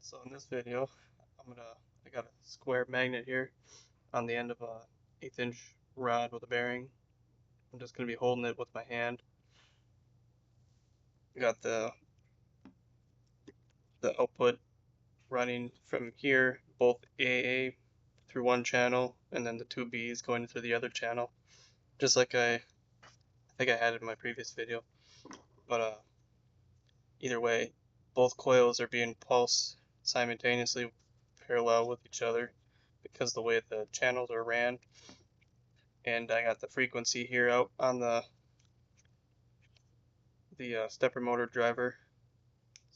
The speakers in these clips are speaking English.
So in this video, I got a square magnet here on the end of a 1/8" rod with a bearing. I'm just gonna be holding it with my hand. I got the output running from here, both AA through one channel, and then the two Bs going through the other channel, just like I think I had in my previous video. But either way, both coils are being pulsed simultaneously, parallel with each other, because the way the channels are ran. And I got the frequency here out on the stepper motor driver.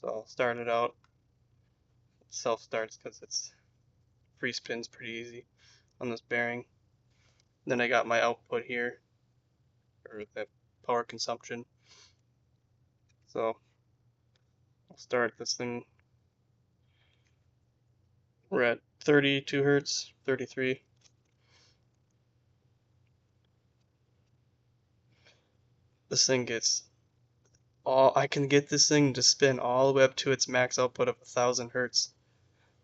So I'll start it out. It self starts because it's free spins pretty easy on this bearing. Then I got my output here, or the power consumption. So I'll start this thing. We're at 32 hertz, 33. This thing gets I can get this thing to spin all the way up to its max output of 1,000 hertz.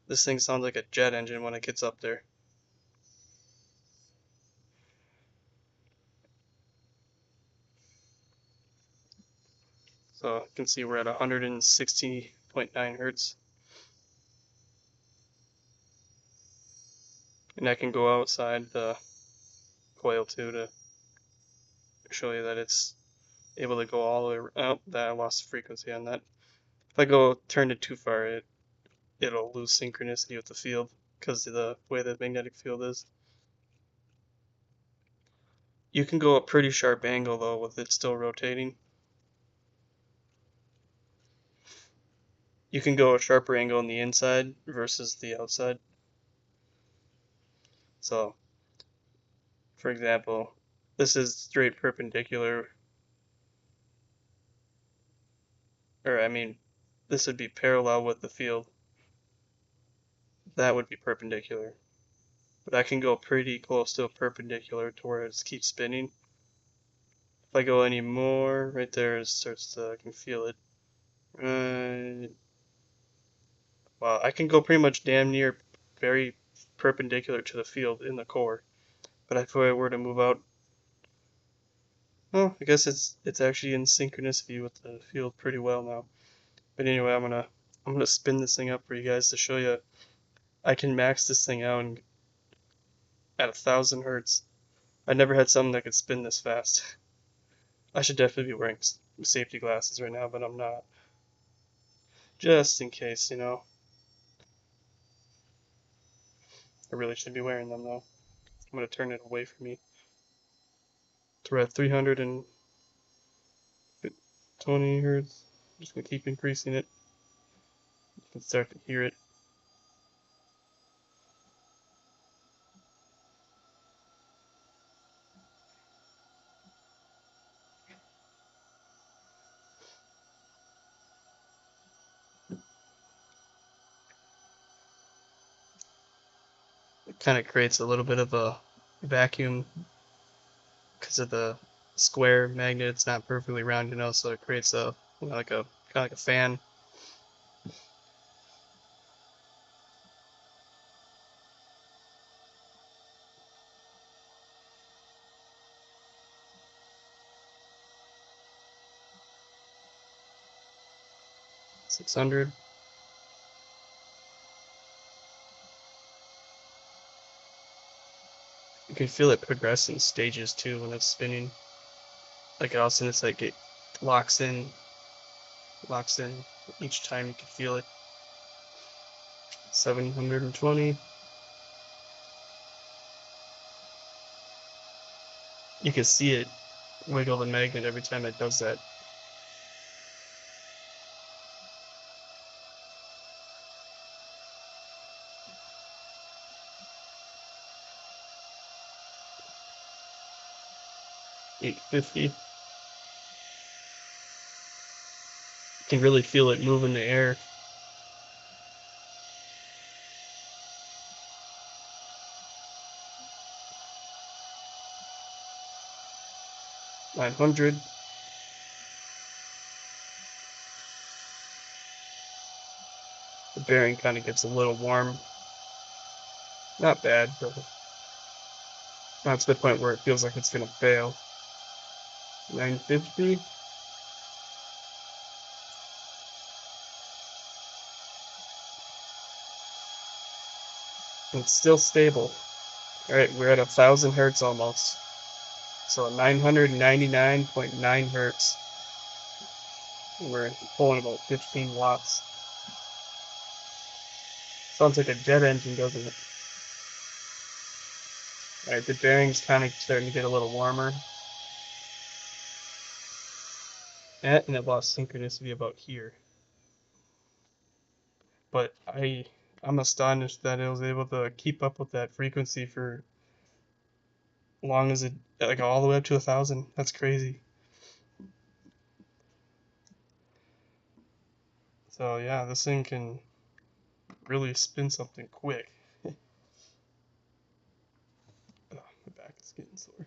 This thing sounds like a jet engine when it gets up there. So you can see we're at 160.9 hertz. And I can go outside the coil too to show you that it's able to go all the way around. Oh, that I lost frequency on that. If I go turn it too far, it'll lose synchronicity with the field because of the way the magnetic field is. You can go a pretty sharp angle though with it still rotating. You can go a sharper angle on the inside versus the outside. So, for example, this is straight perpendicular, or I mean, this would be parallel with the field. That would be perpendicular. But I can go pretty close to a perpendicular to where it keeps spinning. If I go any more, right there it starts to, I can feel it. Wow, I can go pretty much damn near very perpendicular to the field in the core. But if I were to move out, well, I guess it's actually in synchronicity with the field pretty well now. But anyway, I'm gonna spin this thing up for you guys to show you. I can max this thing out at 1,000 hertz. I never had something that could spin this fast. I should definitely be wearing safety glasses right now, but I'm not. Just in case, you know. I really should be wearing them though. I'm gonna turn it away from me. We're at 320 hertz. I'm just gonna keep increasing it. You can start to hear it. It kind of creates a little bit of a vacuum because of the square magnet. It's not perfectly round, you know, so it creates a like a kind of like a fan. — 600. You can feel it progress in stages too when it's spinning. Like all of a sudden it's like it locks in, locks in. Each time you can feel it. 720. You can see it wiggle the magnet every time it does that. — 850. You can really feel it move in the air. 900. the bearing kind of gets a little warm. Not bad, but not to the point where it feels like it's gonna fail. 950. It's still stable. Alright, we're at 1,000 hertz almost. So 999.9 hertz. We're pulling about 15 watts. Sounds like a jet engine, doesn't it? Alright, the bearing's kind of starting to get a little warmer. And it lost synchronicity about here. But I'm astonished that it was able to keep up with that frequency for long as it, like all the way up to 1,000. That's crazy. So yeah, this thing can really spin something quick. Oh, my back is getting sore.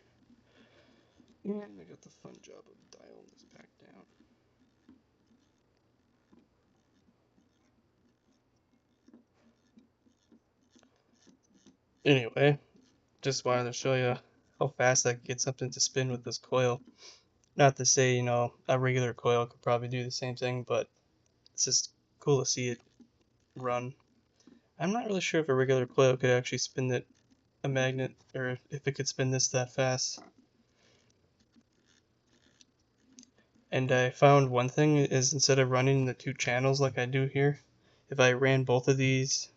And I got the fun job of dialing this back down. Anyway, just wanted to show you how fast I can get something to spin with this coil. Not to say, a regular coil could probably do the same thing, but it's just cool to see it run. I'm not really sure if a regular coil could actually spin a magnet, or if it could spin this that fast. And I found one thing is, instead of running the two channels like I do here, if I ran both of these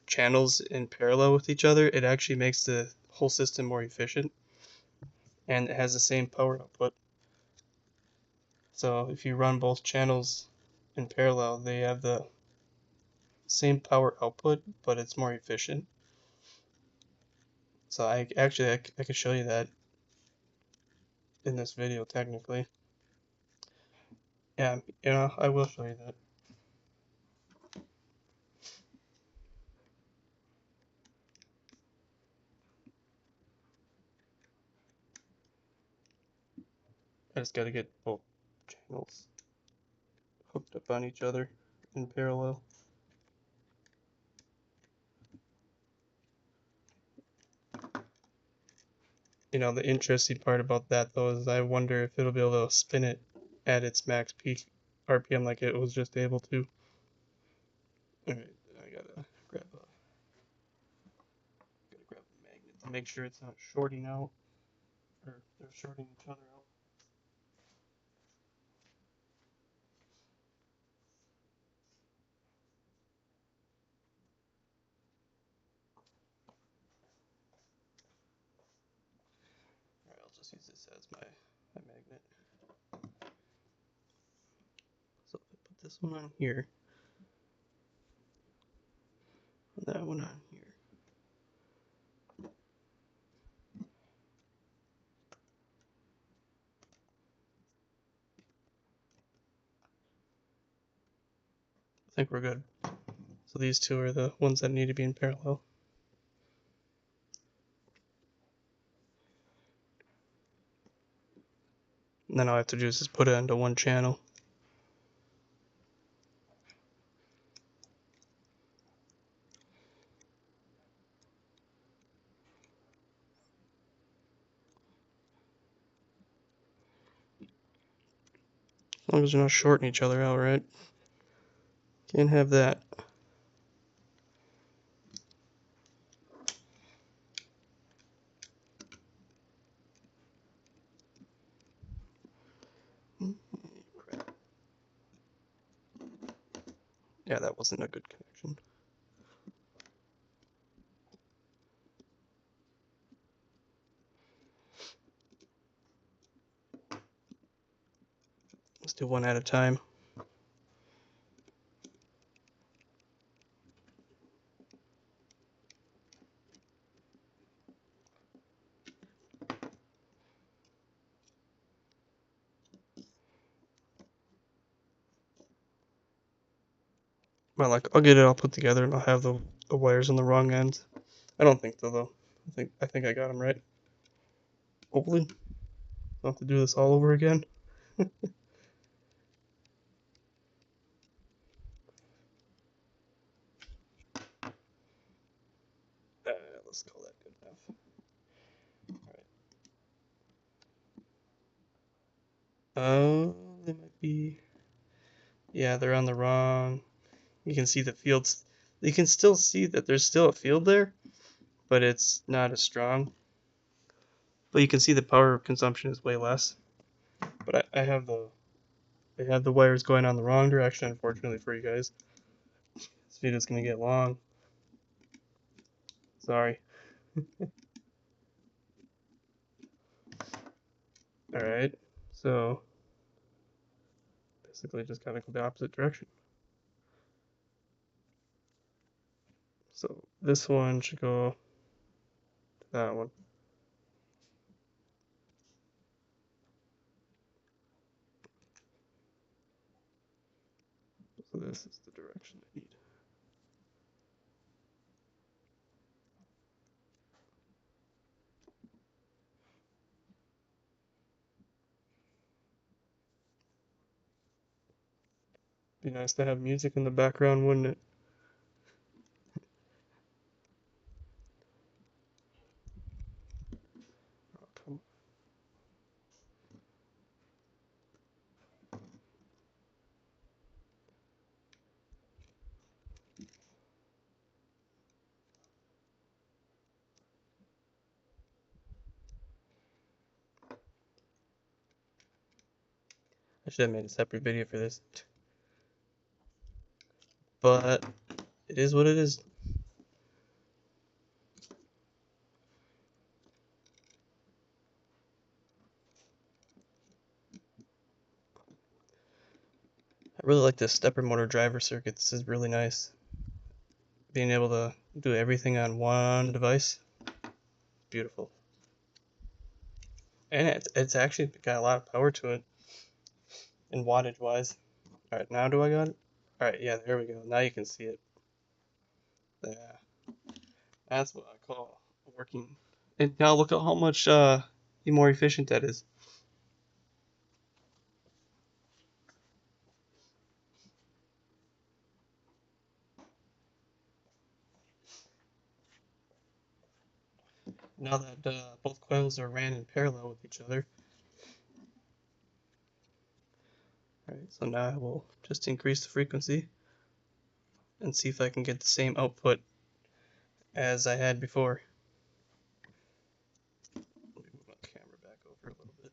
channels in parallel with each other, it actually makes the whole system more efficient, and it has the same power output. So if you run both channels in parallel, they have the same power output, but it's more efficient. So I could show you that in this video technically. Yeah, I will show you that. I just gotta get both channels hooked up on each other in parallel. The interesting part about that though is I wonder if it'll be able to spin it at its max peak RPM like it was just able to. Alright, I gotta grab a magnet to make sure it's not shorting out, or they're shorting each other out. Alright, I'll just use this as my magnet. So if I put this one on here, and that one on here. I think we're good. So these two are the ones that need to be in parallel. And then all I have to do is just put it into one channel. As long as they're not shorting each other out, right? Can't have that. Yeah, that wasn't a good connection. Let's do one at a time. Well, like, I'll get it all put together and I'll have the wires on the wrong ends. I don't think so though. I think I got them right. Hopefully. I'll have to do this all over again. let's call that good enough. Alright. They might be. Yeah, they're on the wrong. You can see the fields. You can still see that there's still a field there, but it's not as strong. But you can see the power consumption is way less. But I have the wires going on the wrong direction, unfortunately for you guys. This video's gonna get long. Sorry. Alright, so basically just gotta go the opposite direction. So this one should go to that one. So this is the direction I need. Be nice to have music in the background, wouldn't it? Oh, come I should have made a separate video for this. But it is what it is. I really like this stepper motor driver circuit. This is really nice. Being able to do everything on one device. Beautiful. And it's actually got a lot of power to it in wattage wise. Alright, now do I got it? Alright, yeah, there we go. Now you can see it. Yeah. That's what I call working. And now look at how much more efficient that is. Now that both coils are ran in parallel with each other. Alright, so now I will just increase the frequency and see if I can get the same output as I had before. Let me move my camera back over a little bit.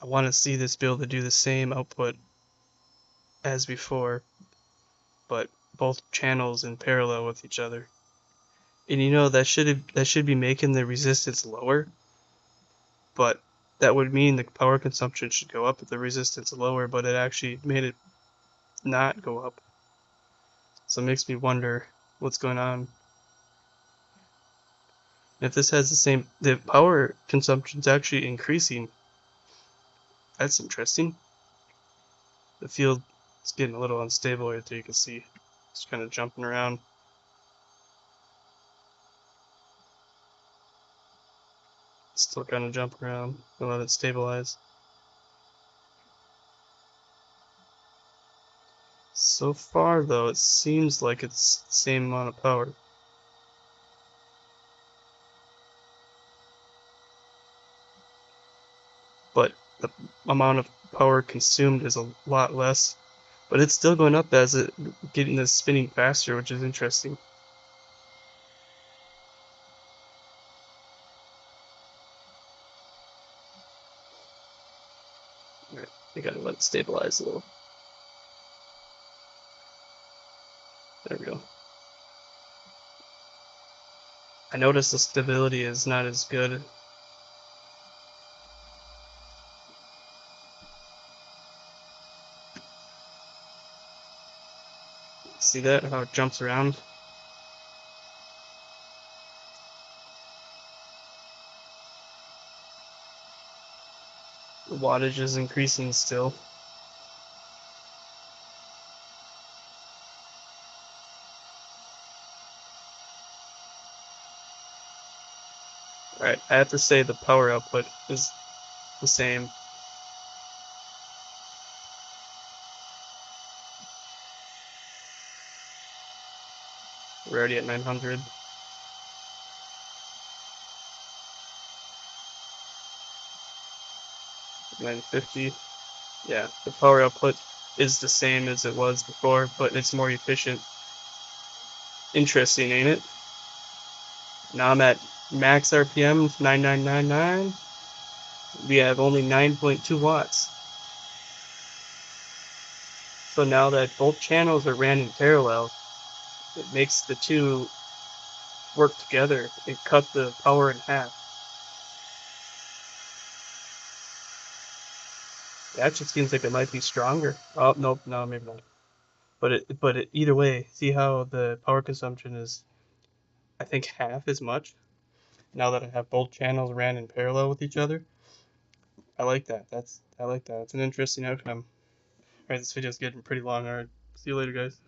I want to see this be able to do the same output as before, but both channels in parallel with each other. And you know that should be making the resistance lower, but that would mean the power consumption should go up if the resistance is lower, but it actually made it not go up. So it makes me wonder what's going on. If this has the power consumption's actually increasing. That's interesting. The field is getting a little unstable right there. You can see it's kind of jumping around. Still kind of jumping around. Gonna let it stabilize. So far, though, it seems like it's the same amount of power. But the amount of power consumed is a lot less. But it's still going up as it getting this spinning faster, which is interesting. Alright, you gotta let it stabilize a little. There we go. I noticed the stability is not as good. See that? How it jumps around? The wattage is increasing still. Alright, I have to say the power output is the same. We're already at 900. 950. Yeah, the power output is the same as it was before, but it's more efficient. Interesting, ain't it? Now I'm at max RPM 9999. We have only 9.2 watts. So now that both channels are ran in parallel, it makes the two work together and cut the power in half. It actually seems like it might be stronger. Oh, nope, no, maybe not. But either way, see how the power consumption is, I think, half as much now that I have both channels ran in parallel with each other. I like that. I like that. It's an interesting outcome. All right, this video's getting pretty long. All right, see you later, guys.